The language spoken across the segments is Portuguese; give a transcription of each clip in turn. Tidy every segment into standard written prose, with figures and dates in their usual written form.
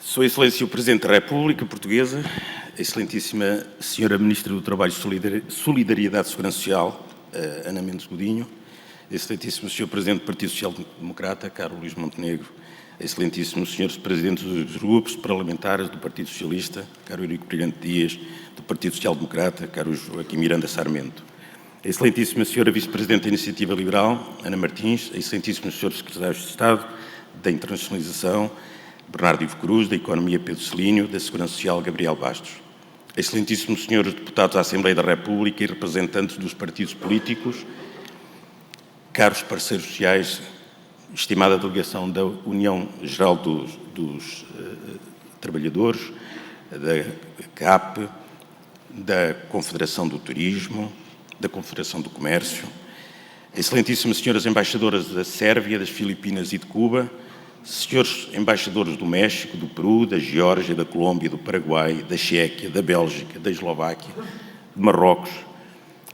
Sua Excelência o Presidente da República Portuguesa, Excelentíssima Senhora Ministra do Trabalho e Solidariedade e Segurança Social, Ana Mendes Godinho, Excelentíssimo Senhor Presidente do Partido Social Democrata, caro Luís Montenegro, Excelentíssimos Senhores Presidentes dos grupos parlamentares do Partido Socialista, caro Eurico Brilhante Dias, do Partido Social Democrata, caro Joaquim Miranda Sarmento, Excelentíssima Senhora Vice-Presidente da Iniciativa Liberal, Ana Martins, Excelentíssimos Senhores Secretários de Estado da Internacionalização, Bernardo Ivo Cruz, da Economia Pedro Celínio, da Segurança Social Gabriel Bastos, Excelentíssimos Senhores Deputados da Assembleia da República e representantes dos partidos políticos, caros parceiros sociais, estimada delegação da União Geral dos Trabalhadores, da CAP, da Confederação do Turismo, da Confederação do Comércio, Excelentíssimas Senhoras Embaixadoras da Sérvia, das Filipinas e de Cuba, Senhores Embaixadores do México, do Peru, da Geórgia, da Colômbia, do Paraguai, da Chequia, da Bélgica, da Eslováquia, de Marrocos,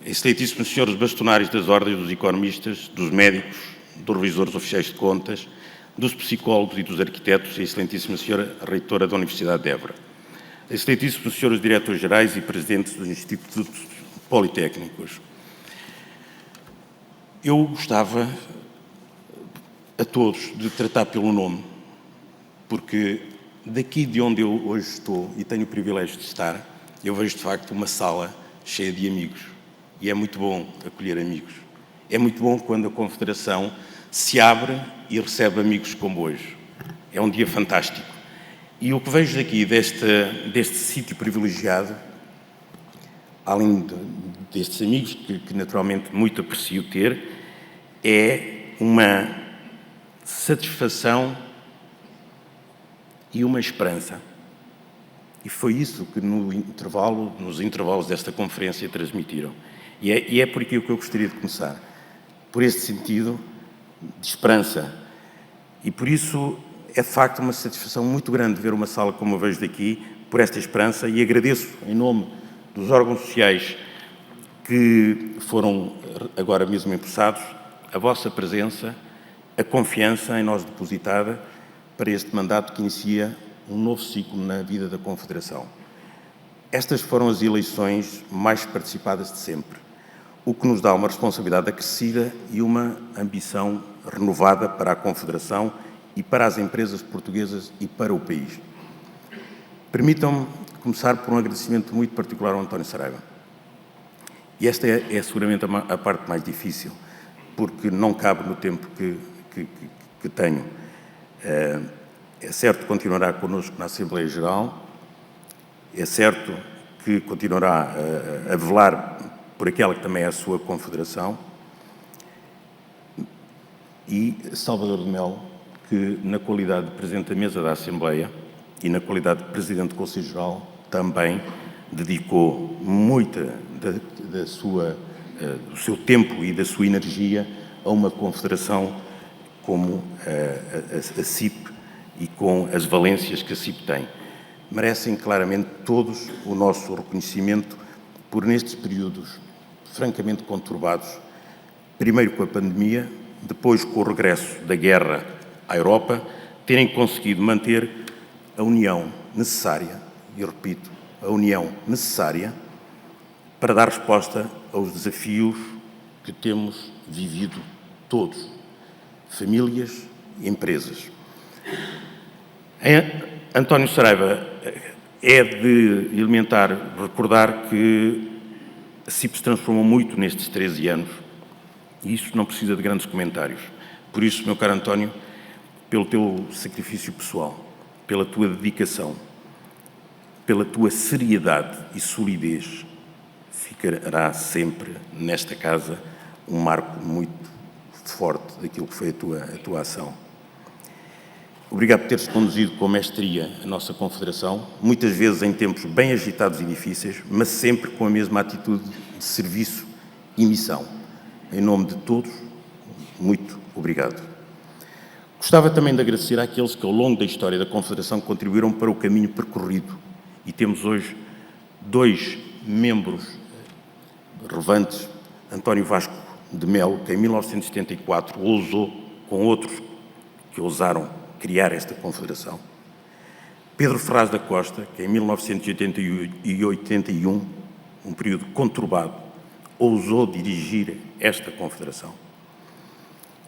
Excelentíssimos Senhores Bastonários das Ordens dos Economistas, dos Médicos, dos Revisores Oficiais de Contas, dos Psicólogos e dos Arquitetos, e Excelentíssima Senhora Reitora da Universidade de Évora, Excelentíssimos Senhores Diretores-Gerais e Presidentes dos Institutos Politécnicos. Eu gostava a todos de tratar pelo nome, porque daqui de onde eu hoje estou e tenho o privilégio de estar, eu vejo de facto uma sala cheia de amigos. E é muito bom acolher amigos. É muito bom quando a Confederação se abre e recebe amigos como hoje. É um dia fantástico. E o que vejo daqui, deste sítio privilegiado, além destes amigos, que naturalmente muito aprecio ter, é uma satisfação e uma esperança. E foi isso que nos intervalos desta conferência transmitiram. E é por aqui que eu gostaria de começar, por este sentido de esperança. E por isso é de facto uma satisfação muito grande ver uma sala como eu vejo daqui, por esta esperança, e agradeço em nome dos órgãos sociais que foram agora mesmo empossados, a vossa presença, a confiança em nós depositada para este mandato que inicia um novo ciclo na vida da Confederação. Estas foram as eleições mais participadas de sempre, o que nos dá uma responsabilidade acrescida e uma ambição renovada para a Confederação e para as empresas portuguesas e para o país. Permitam-me começar por um agradecimento muito particular ao António Saraiva. E esta é seguramente a parte mais difícil, porque não cabe no tempo que tenho. É certo que continuará connosco na Assembleia Geral, é certo que continuará a velar por aquela que também é a sua Confederação, e Salvador de Melo, que na qualidade de Presidente da Mesa da Assembleia e na qualidade de Presidente do Conselho Geral também dedicou muita do seu tempo e da sua energia a uma Confederação como a CIP e com as valências que a CIP tem. Merecem claramente todos o nosso reconhecimento por, nestes períodos francamente conturbados, primeiro com a pandemia, depois com o regresso da guerra à Europa, terem conseguido manter a união necessária, e eu repito, a união necessária para dar resposta aos desafios que temos vivido todos, famílias e empresas. António Saraiva, é de elementar recordar que a CIP se transformou muito nestes 13 anos e isso não precisa de grandes comentários. Por isso, meu caro António, pelo teu sacrifício pessoal, pela tua dedicação, pela tua seriedade e solidez, ficará sempre nesta casa um marco muito forte daquilo que foi a tua ação. Obrigado por teres conduzido com mestria a nossa Confederação, muitas vezes em tempos bem agitados e difíceis, mas sempre com a mesma atitude de serviço e missão. Em nome de todos, muito obrigado. Gostava também de agradecer àqueles que ao longo da história da Confederação contribuíram para o caminho percorrido. E temos hoje dois membros relevantes, António Vasco de Melo, que em 1974 ousou, com outros que ousaram criar esta Confederação, Pedro Ferraz da Costa, que em 1981, um período conturbado, ousou dirigir esta confederação.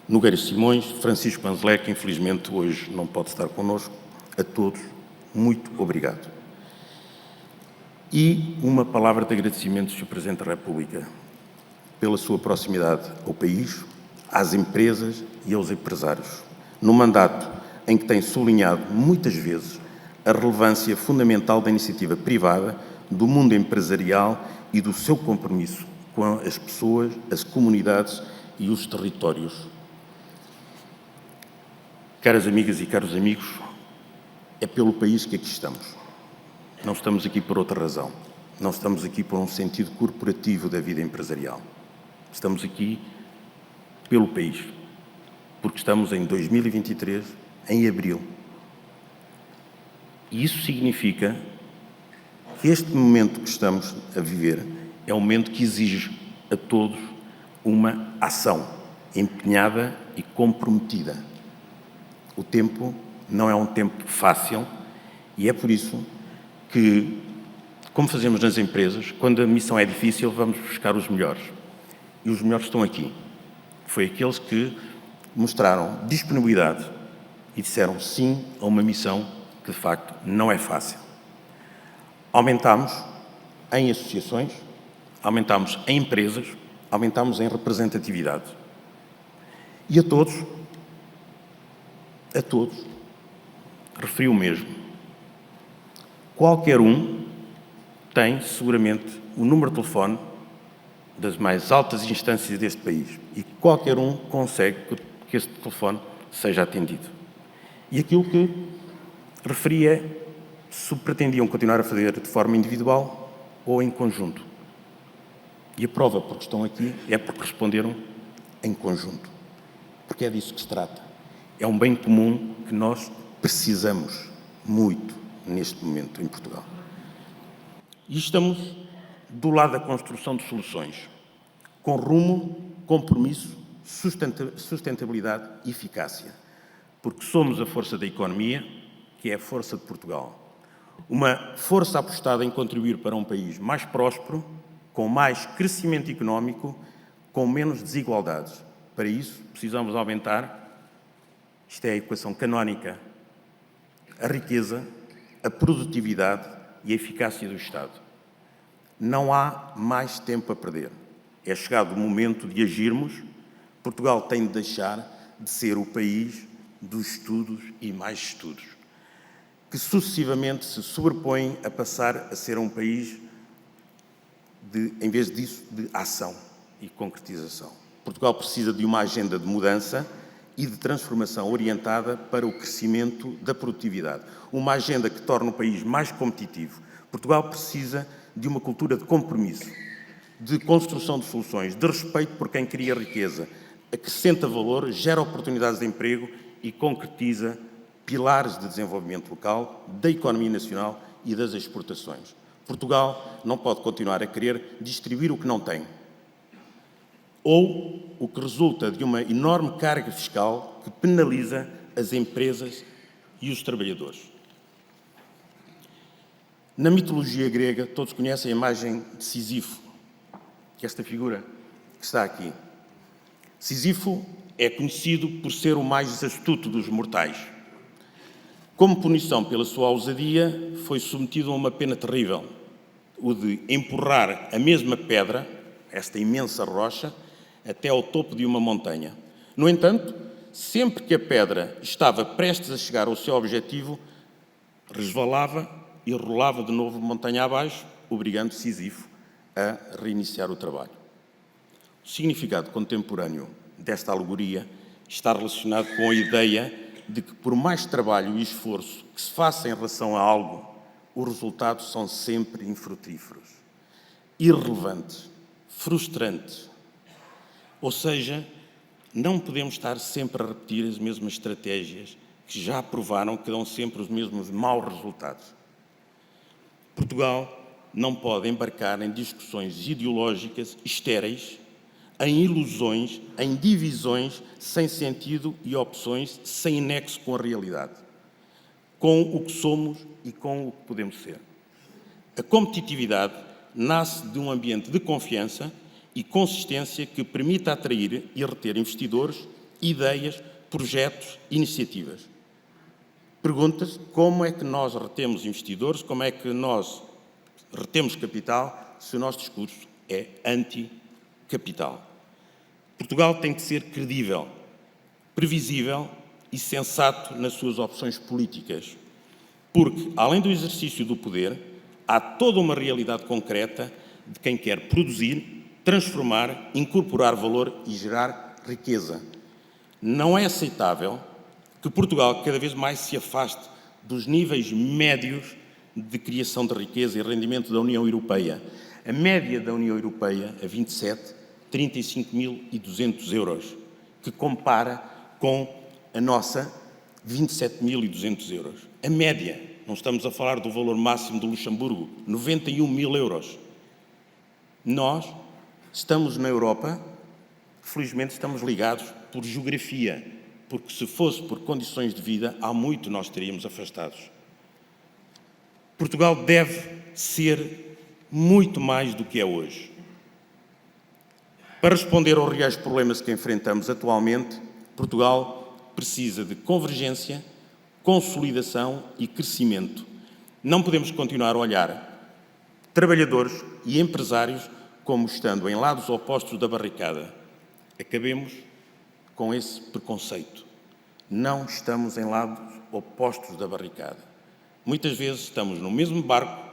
Nogueira Simões, Francisco Anzelé, que infelizmente hoje não pode estar connosco, a todos, muito obrigado. E uma palavra de agradecimento, Sr. Presidente da República, pela sua proximidade ao país, às empresas e aos empresários, no mandato em que tem sublinhado muitas vezes a relevância fundamental da iniciativa privada, do mundo empresarial e do seu compromisso com as pessoas, as comunidades e os territórios. Caras amigas e caros amigos, é pelo país que aqui estamos. Não estamos aqui por outra razão. Não estamos aqui por um sentido corporativo da vida empresarial. Estamos aqui pelo país, porque estamos em 2023, em abril. E isso significa que este momento que estamos a viver é um momento que exige a todos uma ação empenhada e comprometida. O tempo não é um tempo fácil e é por isso que, como fazemos nas empresas, quando a missão é difícil, vamos buscar os melhores. E os melhores estão aqui. Foi aqueles que mostraram disponibilidade e disseram sim a uma missão que, de facto, não é fácil. Aumentámos em associações, aumentámos em empresas, aumentámos em representatividade. E a todos, referi o mesmo. Qualquer um tem, seguramente, o número de telefone das mais altas instâncias deste país e qualquer um consegue que este telefone seja atendido. E aquilo que referi é se pretendiam continuar a fazer de forma individual ou em conjunto. E a prova porque estão aqui é porque responderam em conjunto. Porque é disso que se trata. É um bem comum que nós precisamos muito neste momento em Portugal. E estamos do lado da construção de soluções, com rumo, compromisso, sustentabilidade e eficácia. Porque somos a força da economia, que é a força de Portugal. Uma força apostada em contribuir para um país mais próspero, com mais crescimento económico, com menos desigualdades. Para isso, precisamos aumentar, isto é a equação canónica, a riqueza, a produtividade e a eficácia do Estado. Não há mais tempo a perder. É chegado o momento de agirmos. Portugal tem de deixar de ser o país dos estudos e mais estudos, que sucessivamente se sobrepõem a passar a ser um país, em vez disso, de ação e concretização. Portugal precisa de uma agenda de mudança e de transformação orientada para o crescimento da produtividade. Uma agenda que torne o país mais competitivo. Portugal precisa de uma cultura de compromisso, de construção de soluções, de respeito por quem cria riqueza, acrescenta valor, gera oportunidades de emprego e concretiza pilares de desenvolvimento local, da economia nacional e das exportações. Portugal não pode continuar a querer distribuir o que não tem, ou o que resulta de uma enorme carga fiscal que penaliza as empresas e os trabalhadores. Na mitologia grega, todos conhecem a imagem de Sísifo, que é esta figura que está aqui. Sísifo é conhecido por ser o mais astuto dos mortais. Como punição pela sua ousadia, foi submetido a uma pena terrível, o de empurrar a mesma pedra, esta imensa rocha, até ao topo de uma montanha. No entanto, sempre que a pedra estava prestes a chegar ao seu objetivo, resvalava e rolava de novo montanha abaixo, obrigando Sísifo a reiniciar o trabalho. O significado contemporâneo desta alegoria está relacionado com a ideia de que, por mais trabalho e esforço que se faça em relação a algo, os resultados são sempre infrutíferos, irrelevantes, frustrantes. Ou seja, não podemos estar sempre a repetir as mesmas estratégias que já provaram que dão sempre os mesmos maus resultados. Portugal não pode embarcar em discussões ideológicas estéreis, em ilusões, em divisões sem sentido e opções sem nexo com a realidade. com o que somos e com o que podemos ser. A competitividade nasce de um ambiente de confiança e consistência que permita atrair e reter investidores, ideias, projetos, iniciativas. Pergunta-se como é que nós retemos investidores, como é que nós retemos capital, se o nosso discurso é anti-capital. Portugal tem que ser credível, previsível e sensato nas suas opções políticas, porque, além do exercício do poder, há toda uma realidade concreta de quem quer produzir, transformar, incorporar valor e gerar riqueza. Não é aceitável que Portugal cada vez mais se afaste dos níveis médios de criação de riqueza e rendimento da União Europeia. A média da União Europeia, a 27, 35.200 euros, que compara com a nossa, 27.200 euros. A média, não estamos a falar do valor máximo do Luxemburgo, 91.000 euros. Nós estamos na Europa, felizmente estamos ligados por geografia, porque se fosse por condições de vida, há muito nós estaríamos afastados. Portugal deve ser muito mais do que é hoje. Para responder aos reais problemas que enfrentamos atualmente, Portugal precisa de convergência, consolidação e crescimento. Não podemos continuar a olhar trabalhadores e empresários como estando em lados opostos da barricada. Acabemos com esse preconceito. Não estamos em lados opostos da barricada. Muitas vezes estamos no mesmo barco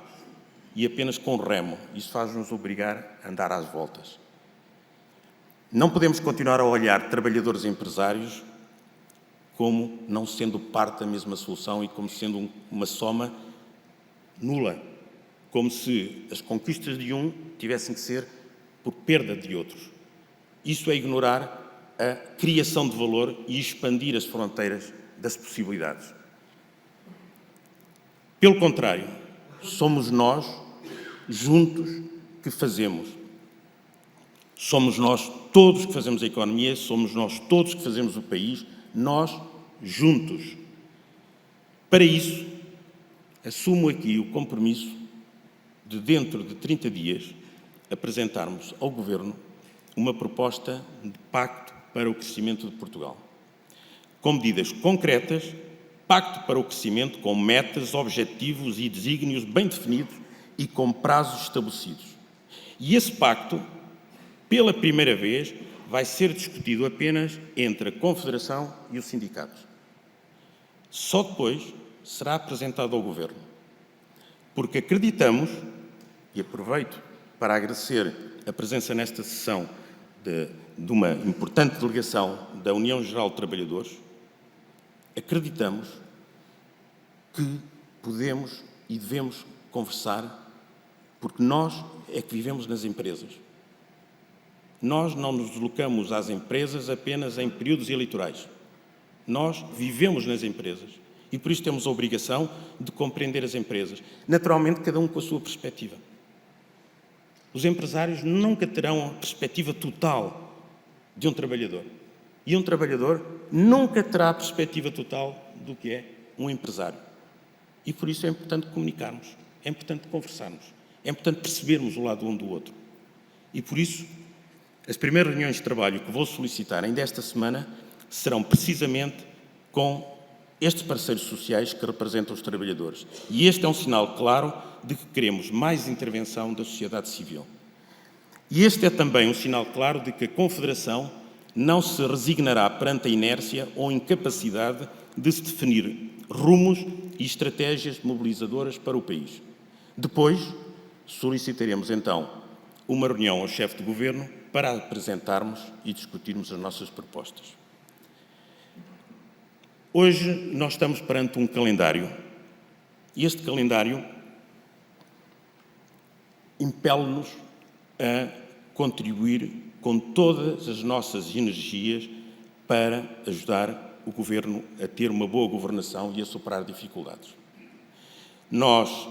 e apenas com remo. Isso faz-nos obrigar a andar às voltas. Não podemos continuar a olhar trabalhadores e empresários como não sendo parte da mesma solução e como sendo uma soma nula. Como se as conquistas de um tivessem que ser por perda de outros. Isso é ignorar a criação de valor e expandir as fronteiras das possibilidades. Pelo contrário, somos nós, juntos, que fazemos. Somos nós todos que fazemos a economia, somos nós todos que fazemos o país, nós juntos. Para isso, assumo aqui o compromisso de, dentro de 30 dias, apresentarmos ao Governo uma proposta de pacto para o crescimento de Portugal. Com medidas concretas, pacto para o crescimento com metas, objetivos e desígnios bem definidos e com prazos estabelecidos. E esse pacto, pela primeira vez, vai ser discutido apenas entre a Confederação e os sindicatos. Só depois será apresentado ao Governo. Porque acreditamos, e aproveito para agradecer a presença nesta sessão de uma importante delegação da União Geral de Trabalhadores, acreditamos que podemos e devemos conversar, porque nós é que vivemos nas empresas. Nós não nos deslocamos às empresas apenas em períodos eleitorais. Nós vivemos nas empresas e por isso temos a obrigação de compreender as empresas. Naturalmente, cada um com a sua perspectiva. Os empresários nunca terão a perspectiva total de um trabalhador. E um trabalhador nunca terá a perspectiva total do que é um empresário. E por isso é importante comunicarmos, é importante conversarmos, é importante percebermos o lado um do outro. E por isso, as primeiras reuniões de trabalho que vou solicitar ainda esta semana serão precisamente com estes parceiros sociais que representam os trabalhadores. E este é um sinal claro de que queremos mais intervenção da sociedade civil. E este é também um sinal claro de que a Confederação não se resignará perante a inércia ou incapacidade de se definir rumos e estratégias mobilizadoras para o país. Depois, solicitaremos então uma reunião ao chefe de governo para apresentarmos e discutirmos as nossas propostas. Hoje nós estamos perante um calendário e este calendário impele-nos a contribuir com todas as nossas energias para ajudar o Governo a ter uma boa governação e a superar dificuldades. Nós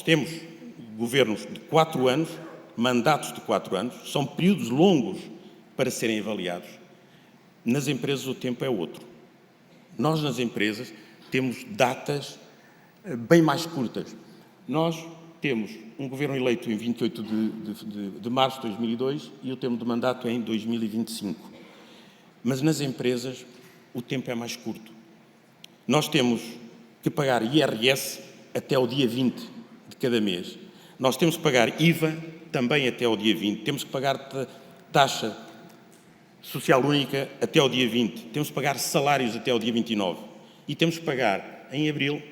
temos governos de 4 anos, mandatos de 4 anos, são períodos longos para serem avaliados. Nas empresas o tempo é outro. Nós, nas empresas, temos datas bem mais curtas. Nós temos um governo eleito em 28 de março de 2002 e o termo de mandato é em 2025. Mas nas empresas o tempo é mais curto. Nós temos que pagar IRS até ao dia 20 de cada mês. Nós temos que pagar IVA também até ao dia 20. Temos que pagar taxa social única até ao dia 20. Temos que pagar salários até ao dia 29. E temos que pagar em abril,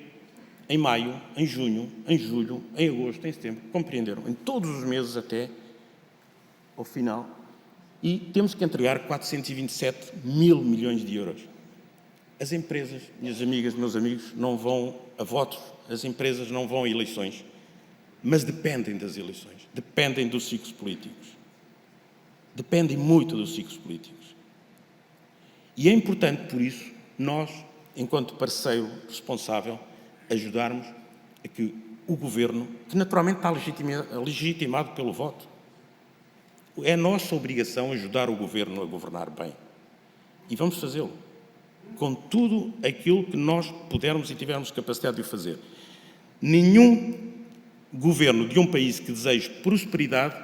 em maio, em junho, em julho, em agosto, em setembro. Compreenderam? Em todos os meses até ao final. E temos que entregar 427 mil milhões de euros. As empresas, minhas amigas, meus amigos, não vão a votos. As empresas não vão a eleições. Mas dependem das eleições. Dependem dos ciclos políticos. Dependem muito dos ciclos políticos. E é importante, por isso, nós, enquanto parceiro responsável, ajudarmos a que o Governo, que naturalmente está legitimado pelo voto, é nossa obrigação ajudar o Governo a governar bem. E vamos fazê-lo. Com tudo aquilo que nós pudermos e tivermos capacidade de o fazer. Nenhum governo de um país que deseje prosperidade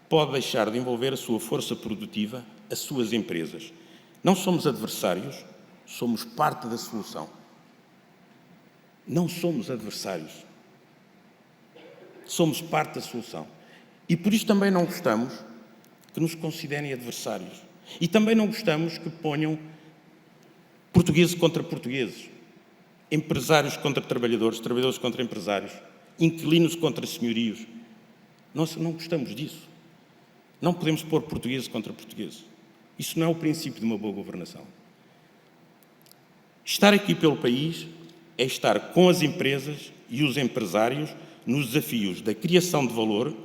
pode deixar de envolver a sua força produtiva, as suas empresas. Não somos adversários, somos parte da solução. Não somos adversários. Somos parte da solução. E por isso também não gostamos que nos considerem adversários. E também não gostamos que ponham portugueses contra portugueses, empresários contra trabalhadores, trabalhadores contra empresários, inquilinos contra senhorios. Nós não gostamos disso. Não podemos pôr portugueses contra portugueses. Isso não é o princípio de uma boa governação. Estar aqui pelo país é estar com as empresas e os empresários nos desafios da criação de valor,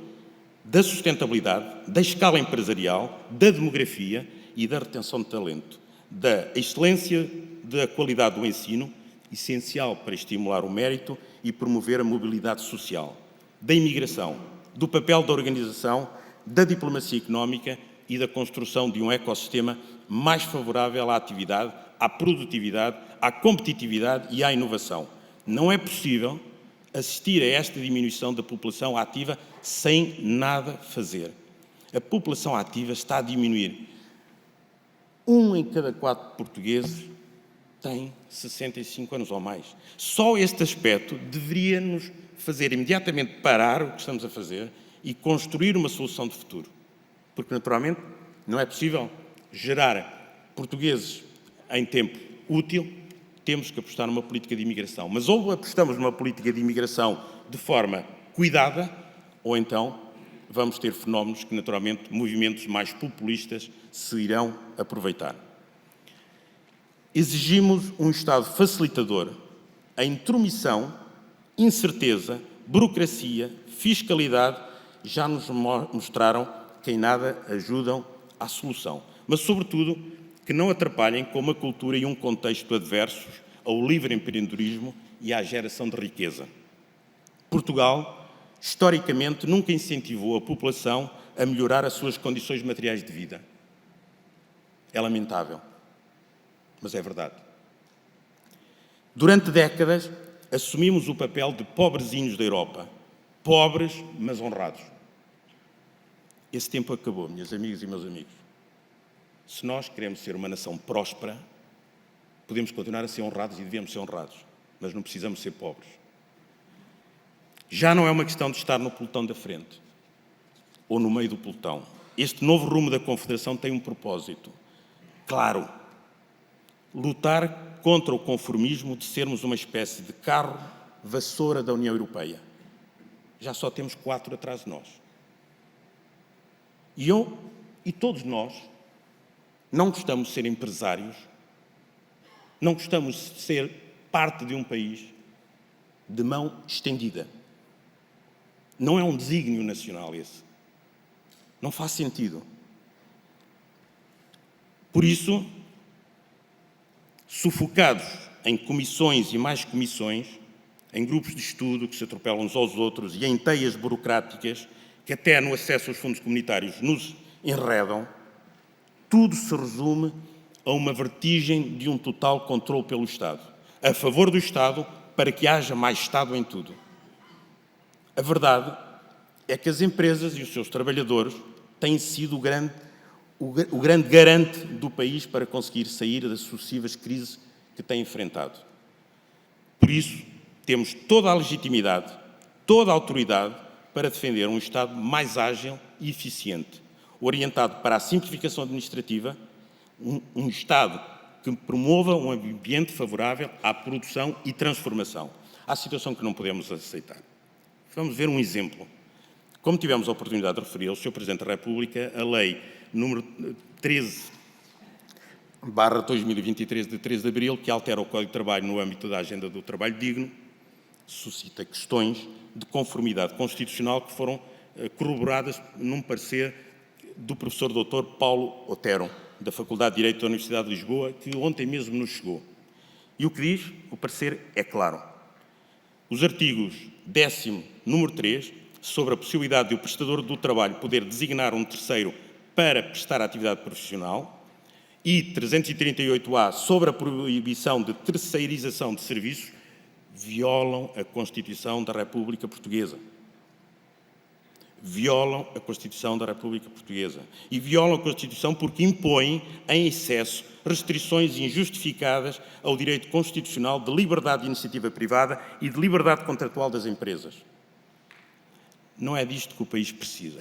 da sustentabilidade, da escala empresarial, da demografia e da retenção de talento, da excelência da qualidade do ensino, essencial para estimular o mérito e promover a mobilidade social, da imigração, do papel da organização, da diplomacia económica e da construção de um ecossistema mais favorável à atividade, à produtividade, à competitividade e à inovação. Não é possível assistir a esta diminuição da população ativa sem nada fazer. A população ativa está a diminuir. 1 em cada 4 portugueses tem 65 anos ou mais. Só este aspecto deveria nos fazer imediatamente parar o que estamos a fazer e construir uma solução de futuro. Porque, naturalmente, não é possível gerar portugueses em tempo útil, temos que apostar numa política de imigração. Mas ou apostamos numa política de imigração de forma cuidada, ou então vamos ter fenómenos que, naturalmente, movimentos mais populistas se irão aproveitar. Exigimos um Estado facilitador. A intromissão, incerteza, burocracia, fiscalidade já nos mostraram que em nada ajudam à solução. Mas, sobretudo, que não atrapalhem com uma cultura e um contexto adversos ao livre empreendedorismo e à geração de riqueza. Portugal, historicamente, nunca incentivou a população a melhorar as suas condições materiais de vida. É lamentável, mas é verdade. Durante décadas, assumimos o papel de pobrezinhos da Europa. Pobres, mas honrados. Esse tempo acabou, minhas amigas e meus amigos. Se nós queremos ser uma nação próspera, podemos continuar a ser honrados e devemos ser honrados, mas não precisamos ser pobres. Já não é uma questão de estar no pelotão da frente ou no meio do pelotão. Este novo rumo da Confederação tem um propósito claro: lutar contra o conformismo de sermos uma espécie de carro vassoura da União Europeia. Já só temos 4 atrás de nós. E todos nós não gostamos de ser empresários, não gostamos de ser parte de um país de mão estendida. Não é um desígnio nacional esse. Não faz sentido. Por isso, sufocados em comissões e mais comissões, em grupos de estudo que se atropelam uns aos outros e em teias burocráticas que até no acesso aos fundos comunitários nos enredam, tudo se resume a a uma vertigem de um total controle pelo Estado. A favor do Estado, para que haja mais Estado em tudo. A verdade é que as empresas e os seus trabalhadores têm sido o grande garante do país para conseguir sair das sucessivas crises que tem enfrentado. Por isso, temos toda a legitimidade, toda a autoridade para defender um Estado mais ágil e eficiente, orientado para a simplificação administrativa, um Estado que promova um ambiente favorável à produção e transformação. Há situação que não podemos aceitar. Vamos ver um exemplo. Como tivemos a oportunidade de referir ao Sr. Presidente da República, a Lei número 13/2023, de 13 de abril, que altera o Código de Trabalho no âmbito da Agenda do Trabalho Digno, suscita questões de conformidade constitucional que foram corroboradas num parecer do professor Dr. Paulo Otero, da Faculdade de Direito da Universidade de Lisboa, que ontem mesmo nos chegou. E o que diz? O parecer é claro. Os artigos 10º, número 3, sobre a possibilidade de o prestador do trabalho poder designar um terceiro para prestar atividade profissional, e 338-A, sobre a proibição de terceirização de serviços, violam a Constituição da República Portuguesa. Violam a Constituição da República Portuguesa. E violam a Constituição porque impõem, em excesso, restrições injustificadas ao direito constitucional de liberdade de iniciativa privada e de liberdade contratual das empresas. Não é disto que o país precisa.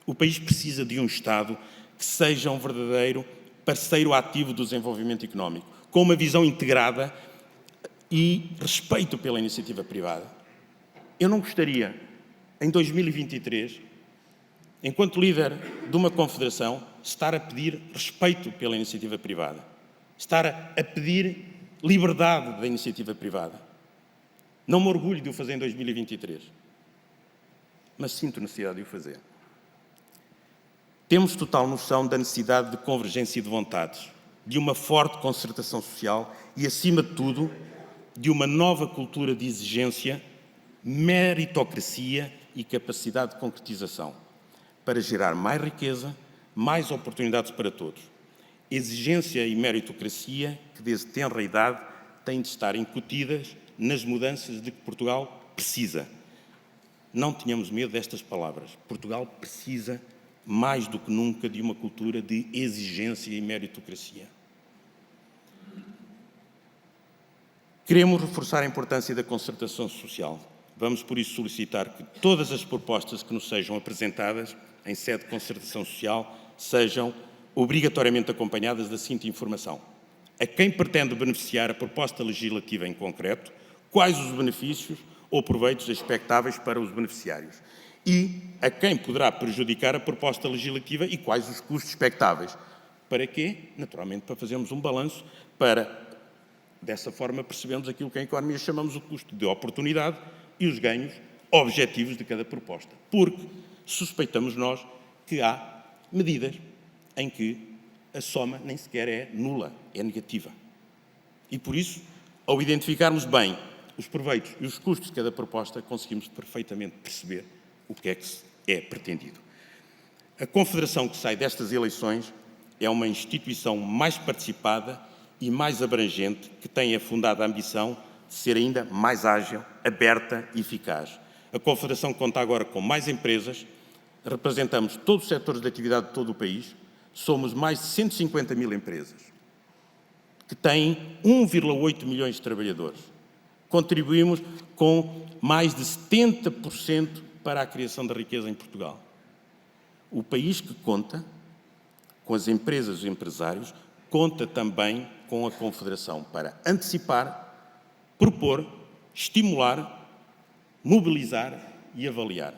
O país precisa de um Estado que seja um verdadeiro parceiro ativo do desenvolvimento económico, com uma visão integrada e respeito pela iniciativa privada. Eu não gostaria, em 2023, enquanto líder de uma confederação, estar a pedir respeito pela iniciativa privada, estar a pedir liberdade da iniciativa privada. Não me orgulho de o fazer em 2023, mas sinto necessidade de o fazer. Temos total noção da necessidade de convergência de vontades, de uma forte concertação social e, acima de tudo, de uma nova cultura de exigência, meritocracia e capacidade de concretização, para gerar mais riqueza, mais oportunidades para todos. Exigência e meritocracia que, desde tenra idade, têm de estar incutidas nas mudanças de que Portugal precisa. Não tenhamos medo destas palavras. Portugal precisa, mais do que nunca, de uma cultura de exigência e meritocracia. Queremos reforçar a importância da concertação social. Vamos, por isso, solicitar que todas as propostas que nos sejam apresentadas em sede de concertação social sejam obrigatoriamente acompanhadas da seguinte informação: a quem pretende beneficiar a proposta legislativa em concreto, quais os benefícios ou proveitos expectáveis para os beneficiários, e a quem poderá prejudicar a proposta legislativa e quais os custos expectáveis. Para quê? Naturalmente, para fazermos um balanço, para, dessa forma, percebemos aquilo que em economia chamamos o custo de oportunidade e os ganhos objetivos de cada proposta. Porque suspeitamos nós que há medidas em que a soma nem sequer é nula, é negativa. E por isso, ao identificarmos bem os proveitos e os custos de cada proposta, conseguimos perfeitamente perceber o que é pretendido. A Confederação que sai destas eleições é uma instituição mais participada e mais abrangente, que tem a fundada ambição de ser ainda mais ágil, aberta e eficaz. A Confederação conta agora com mais empresas, representamos todos os setores de atividade de todo o país, somos mais de 150 mil empresas, que têm 1,8 milhões de trabalhadores. Contribuímos com mais de 70% para a criação da riqueza em Portugal. O país que conta com as empresas e os empresários conta também com a Confederação para antecipar, propor, estimular, mobilizar e avaliar.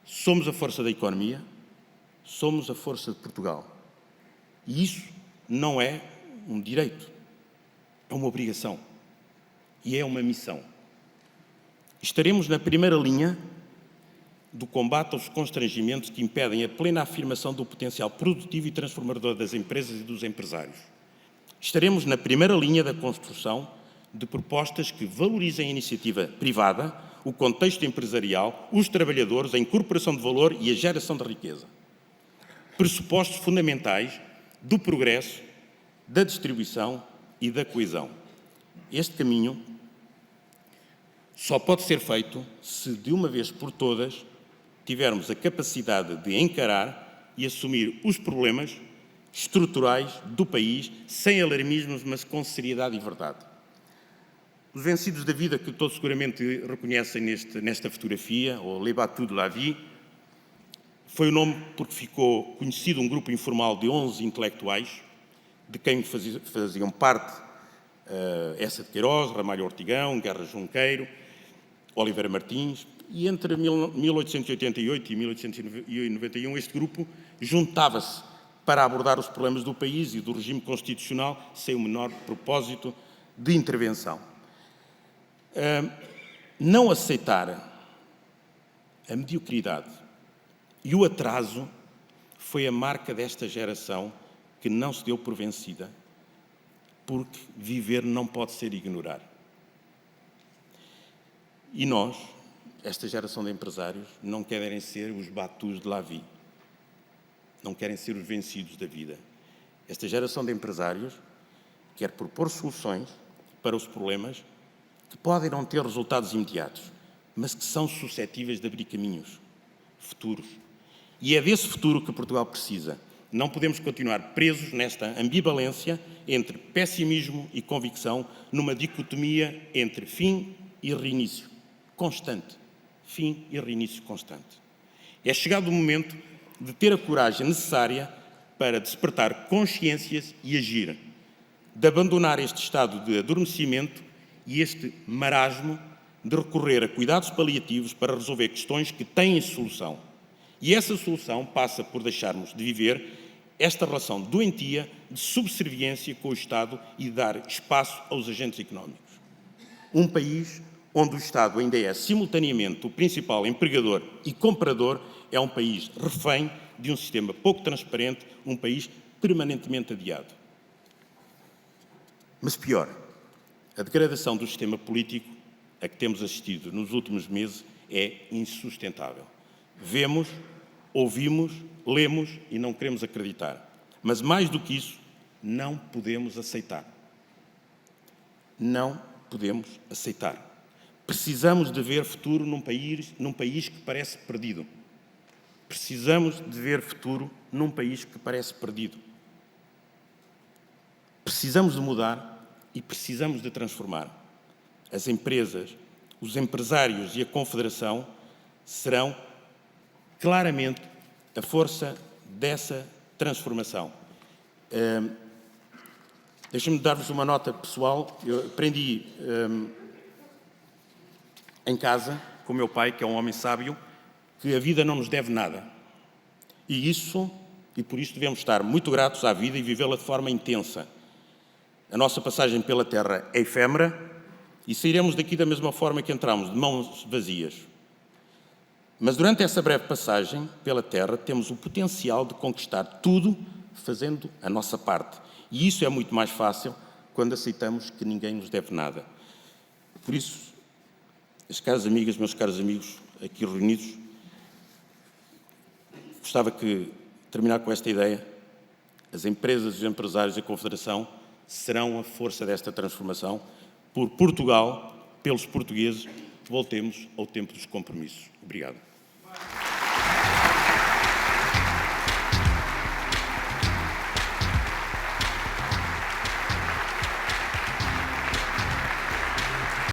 Somos a força da economia, somos a força de Portugal. E isso não é um direito, é uma obrigação e é uma missão. Estaremos na primeira linha do combate aos constrangimentos que impedem a plena afirmação do potencial produtivo e transformador das empresas e dos empresários. Estaremos na primeira linha da construção de propostas que valorizem a iniciativa privada, o contexto empresarial, os trabalhadores, a incorporação de valor e a geração de riqueza. Pressupostos fundamentais do progresso, da distribuição e da coesão. Este caminho só pode ser feito se, de uma vez por todas, tivermos a capacidade de encarar e assumir os problemas estruturais do país, sem alarmismos, mas com seriedade e verdade. Os vencidos da vida, que todos seguramente reconhecem nesta fotografia, ou Les Battus de la Vie, foi o nome porque ficou conhecido um grupo informal de 11 intelectuais, de quem faziam parte Essa de Queiroz, Ramalho Ortigão, Guerra Junqueiro, Oliveira Martins, e entre 1888 e 1891 este grupo juntava-se para abordar os problemas do país e do regime constitucional sem o menor propósito de intervenção. Não aceitar a mediocridade e o atraso foi a marca desta geração que não se deu por vencida, porque viver não pode ser ignorar. E nós, esta geração de empresários, não querem ser os Battus de la Vie, não querem ser os vencidos da vida. Esta geração de empresários quer propor soluções para os problemas que podem não ter resultados imediatos, mas que são suscetíveis de abrir caminhos futuros. E é desse futuro que Portugal precisa. Não podemos continuar presos nesta ambivalência entre pessimismo e convicção, numa dicotomia entre fim e reinício constante. Fim e reinício constante. É chegado o momento de ter a coragem necessária para despertar consciências e agir, de abandonar este estado de adormecimento e este marasmo de recorrer a cuidados paliativos para resolver questões que têm solução. E essa solução passa por deixarmos de viver esta relação doentia de subserviência com o Estado e de dar espaço aos agentes económicos. Um país onde o Estado ainda é simultaneamente o principal empregador e comprador é um país refém de um sistema pouco transparente, um país permanentemente adiado. Mas pior, a degradação do sistema político a que temos assistido nos últimos meses é insustentável. Vemos, ouvimos, lemos e não queremos acreditar. Mas mais do que isso, não podemos aceitar. Não podemos aceitar. Precisamos de ver futuro num país que parece perdido. Precisamos de ver futuro num país que parece perdido. Precisamos de mudar e precisamos de transformar. As empresas, os empresários e a Confederação serão claramente a força dessa transformação. Deixem-me dar-vos uma nota pessoal. Eu aprendi em casa, com o meu pai, que é um homem sábio, que a vida não nos deve nada. E por isso devemos estar muito gratos à vida e vivê-la de forma intensa. A nossa passagem pela Terra é efêmera e sairemos daqui da mesma forma que entramos, de mãos vazias. Mas durante essa breve passagem pela Terra temos o potencial de conquistar tudo fazendo a nossa parte. E isso é muito mais fácil quando aceitamos que ninguém nos deve nada. Por isso, as caras amigas, meus caros amigos aqui reunidos, gostava de terminar com esta ideia. As empresas, os empresários e a Confederação serão a força desta transformação. Por Portugal, pelos portugueses, voltemos ao tempo dos compromissos. Obrigado.